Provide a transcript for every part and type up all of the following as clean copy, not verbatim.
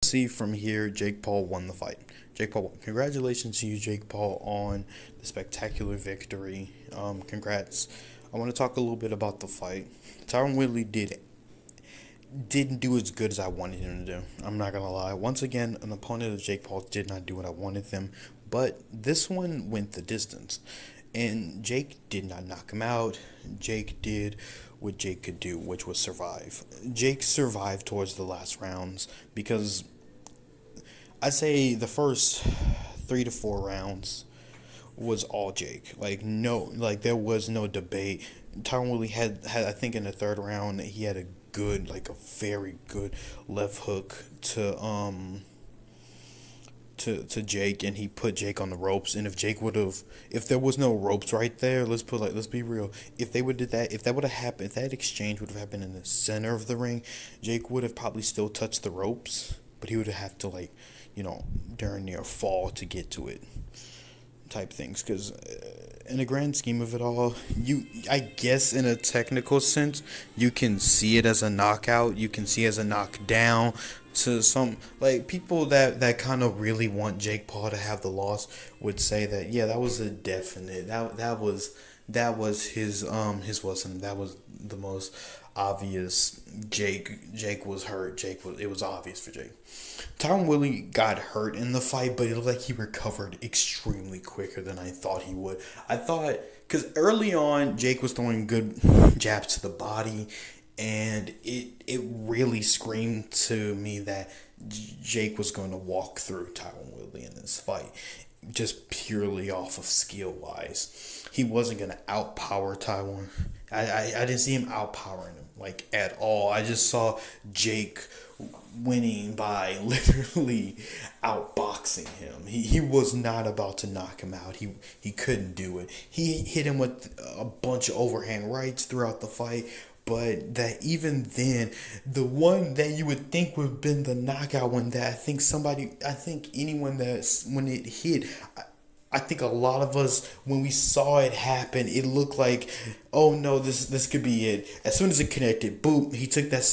See from here, Jake Paul won the fight. Jake Paul won. Congratulations to you, Jake Paul, on the spectacular victory. Congrats. I want to talk a little bit about the fight. Tyron Woodley didn't do as good as I wanted him to do. I'm not gonna lie. Once again, an opponent of Jake Paul did not do what I wanted them, but this one went the distance. And Jake did not knock him out. Jake did what Jake could do, which was survive. Jake survived towards the last rounds because I'd say the first 3 to 4 rounds was all Jake. There was no debate. Tyron Woodley had I think in the third round he had a very good left hook to Jake, and he put Jake on the ropes. And if there was no ropes right there, let's be real. If they would did that, if that would have happened, if that exchange would have happened in the center of the ring, Jake would have probably still touched the ropes, but he would have to during near fall to get to it, type things. Because in the grand scheme of it all, I guess in a technical sense, you can see it as a knockout. You can see it as a knockdown. To some people that kind of really want Jake Paul to have the loss would say that, yeah, that was a definite, that was his wasn't that was the most obvious. Jake was hurt. It was obvious for Jake. Tyron Woodley got hurt in the fight, but it looked like he recovered extremely quicker than I thought he would. I thought, because early on Jake was throwing good jabs to the body, and it really screamed to me that Jake was going to walk through Tyron Woodley in this fight, just purely off of skill wise. He wasn't going to outpower Tyron. I didn't see him outpowering him at all. I just saw Jake winning by literally outboxing him. He was not about to knock him out. He couldn't do it. He hit him with a bunch of overhand rights throughout the fight. But that even then, the one that you would think would have been the knockout one, that I think anyone when it hit, I think a lot of us, when we saw it happen, it looked like, oh no, this could be it. As soon as it connected, boom, he took that.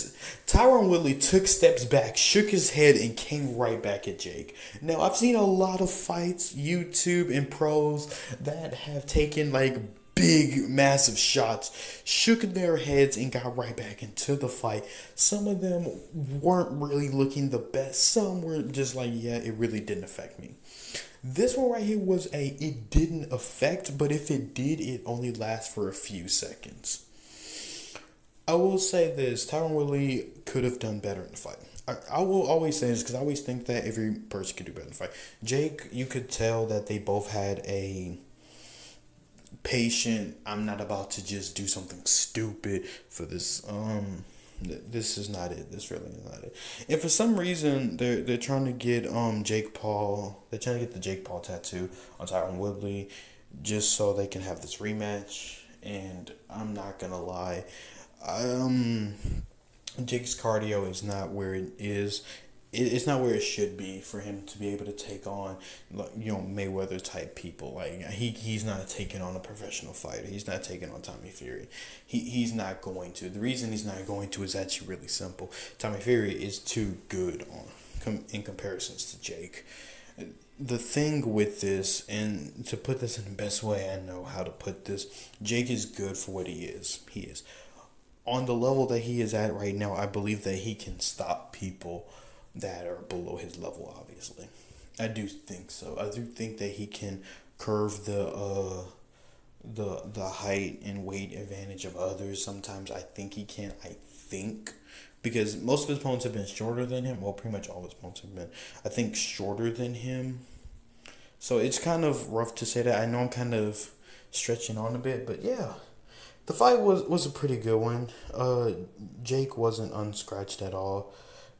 Tyron Woodley took steps back, shook his head, and came right back at Jake. Now, I've seen a lot of fights, YouTube and pros, that have taken big, massive shots, shook their heads, and got right back into the fight. Some of them weren't really looking the best. Some were just yeah, it really didn't affect me. This one right here it didn't affect, but if it did, it only lasts for a few seconds. I will say this, Tyron Woodley could have done better in the fight. I will always say this because I always think that every person could do better in the fight. Jake, you could tell that they both had a patient, I'm not about to just do something stupid for this. This is not it. This really is not it. And for some reason, they're trying to get Jake Paul. They're trying to get the Jake Paul tattoo on Tyron Woodley, just so they can have this rematch. And I'm not gonna lie, Jake's cardio is not where it is. It's not where it should be for him to be able to take on, Mayweather type people. He's not taking on a professional fighter. He's not taking on Tommy Fury. He's not going to. The reason he's not going to is actually really simple. Tommy Fury is too good in comparisons to Jake. The thing with this, and to put this in the best way I know how to put this, Jake is good for what he is. He is on the level that he is at right now. I believe that he can stop people that are below his level, obviously. I do think so. I do think that he can curve the height and weight advantage of others. Sometimes I think he can. Because most of his opponents have been shorter than him. Well, pretty much all his opponents have been, I think, shorter than him. So it's kind of rough to say that. I know I'm kind of stretching on a bit, but yeah. The fight was a pretty good one. Jake wasn't unscratched at all.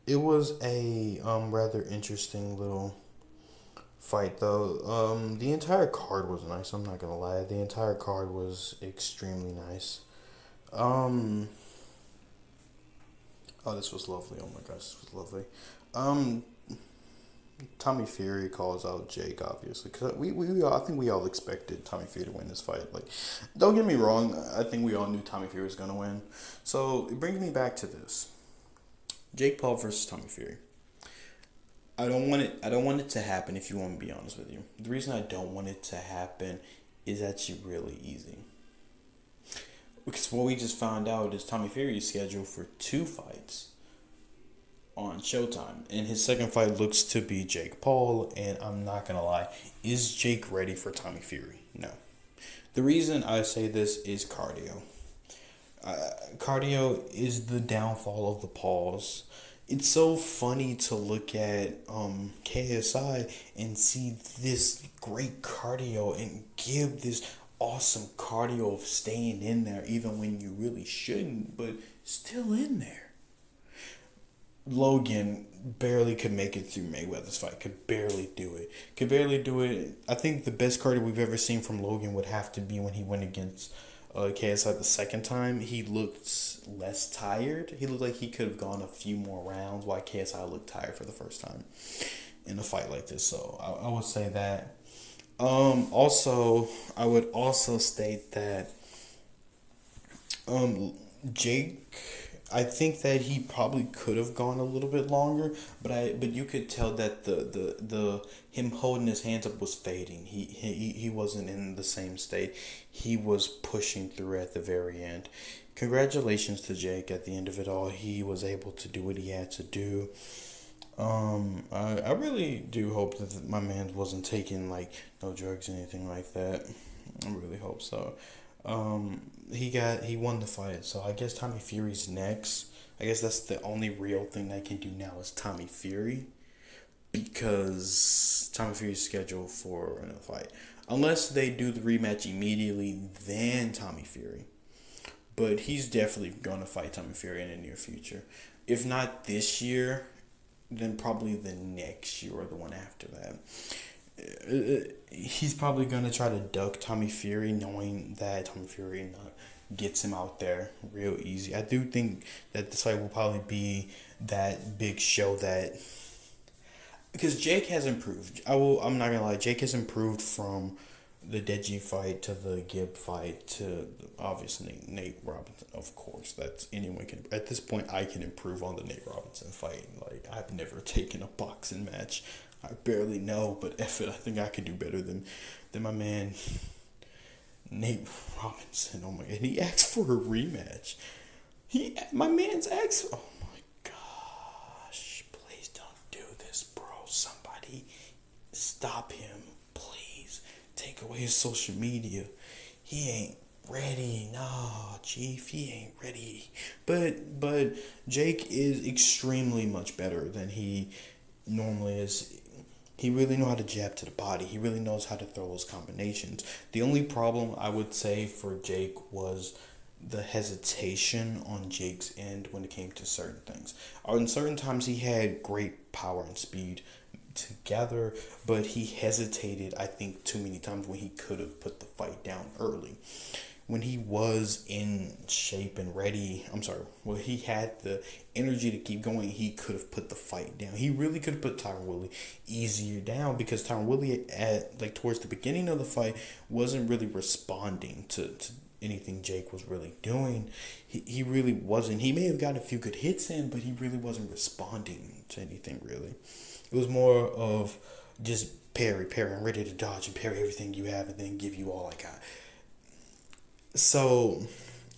It was a rather interesting little fight, though. The entire card was nice. I'm not gonna lie. The entire card was extremely nice. Oh, this was lovely. Oh my gosh, this was lovely. Tommy Fury calls out Jake, obviously, because I think we all expected Tommy Fury to win this fight. Don't get me wrong. I think we all knew Tommy Fury was gonna win. So it brings me back to this. Jake Paul versus Tommy Fury. I don't want it to happen. If you want to be honest with you, the reason I don't want it to happen is actually really easy. Because what we just found out is Tommy Fury is scheduled for 2 fights on Showtime, and his second fight looks to be Jake Paul. And I'm not gonna lie, is Jake ready for Tommy Fury? No. The reason I say this is cardio. Cardio is the downfall of the pause. It's so funny to look at KSI and see this great cardio and give this awesome cardio of staying in there even when you really shouldn't, but still in there. Logan barely could make it through Mayweather's fight. Could barely do it. Could barely do it. I think the best cardio we've ever seen from Logan would have to be when he went against KSI the second time. He looked less tired. He looked like he could have gone a few more rounds, while KSI looked tired for the first time in a fight like this. So I would say that. Also, I would also state that Jake, I think that he probably could have gone a little bit longer, but you could tell that the him holding his hands up was fading. He wasn't in the same state. He was pushing through at the very end. Congratulations to Jake at the end of it all. He was able to do what he had to do. I really do hope that my man wasn't taking like no drugs or anything like that. I really hope so. He won the fight, so I guess Tommy Fury's next. I guess that's the only real thing they can do now is Tommy Fury, because Tommy Fury's scheduled for another fight. Unless they do the rematch immediately, then Tommy Fury. But he's definitely gonna fight Tommy Fury in the near future. If not this year, then probably the next year or the one after that. He's probably gonna try to duck Tommy Fury, knowing that Tommy Fury gets him out there real easy. I do think that this fight will probably be that big show that, because Jake has improved. I'm not gonna lie, Jake has improved from the Deji fight to the Gibb fight to obviously Nate Robinson. Of course, that's anyone can. At this point, I can improve on the Nate Robinson fight. Like, I've never taken a boxing match. I barely know, but F it, I think I could do better than my man Nate Robinson. Oh my god, he asked for a rematch. My man's asked. Oh my gosh, please don't do this, bro. Somebody stop him, please. Take away his social media. He ain't ready. No, Chief, he ain't ready. But Jake is extremely much better than he normally is. He really knows how to jab to the body. He really knows how to throw those combinations. The only problem I would say for Jake was the hesitation on Jake's end when it came to certain things. In certain times, he had great power and speed together, but he hesitated, I think, too many times when he could have put the fight down early. When he was in shape and ready, he had the energy to keep going, he could have put the fight down. He really could have put Tyron Woodley easier down, because Tyron Woodley towards the beginning of the fight wasn't really responding to anything Jake was really doing. He really wasn't. He may have gotten a few good hits in, but he really wasn't responding to anything really. It was more of just parry, I'm ready to dodge and parry everything you have and then give you all I got. So,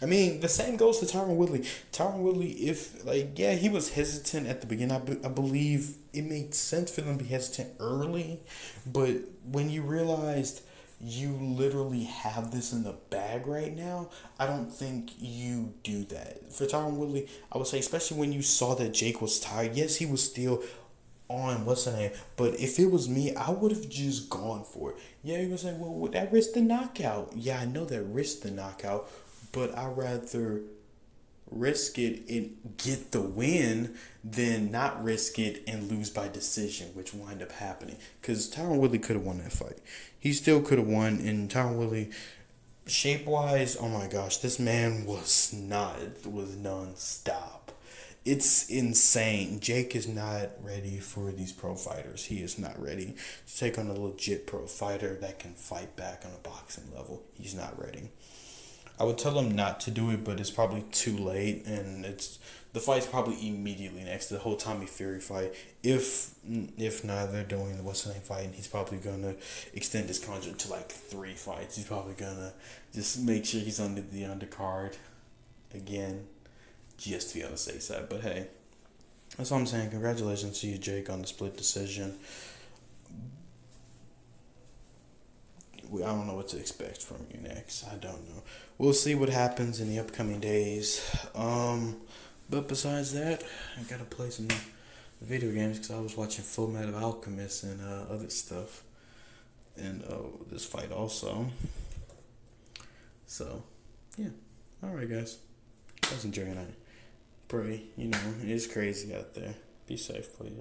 I mean, the same goes to Tyron Woodley. Tyron Woodley, he was hesitant at the beginning. I believe it made sense for them to be hesitant early. But when you realized you literally have this in the bag right now, I don't think you do that. For Tyron Woodley, I would say, especially when you saw that Jake was tired, yes, he was still on, but if it was me, I would have just gone for it. Yeah, you would say, well, would that risk the knockout? Yeah, I know that risked the knockout, but I'd rather risk it and get the win than not risk it and lose by decision, which wind up happening. Because Tyron Woodley could have won that fight. He still could have won, and Tyron Woodley, shape-wise, oh my gosh, this man was non-stop. It's insane. Jake is not ready for these pro fighters. He is not ready to take on a legit pro fighter that can fight back on a boxing level. He's not ready. I would tell him not to do it, but it's probably too late, and it's The fight's probably immediately next to the whole Tommy Fury fight. If not, they're doing the what's the name fight, and he's probably gonna extend his contract to like 3 fights. He's probably gonna just make sure he's under the undercard again, just to be on the safe side. But hey, that's all I'm saying. Congratulations to you, Jake, on the split decision. I don't know what to expect from you next. I don't know. We'll see what happens in the upcoming days. But besides that, I gotta play some video games because I was watching Full Metal Alchemist and other stuff, and this fight also. So, yeah. All right, guys. I was enjoying it. Pray, it's crazy out there. Be safe, please.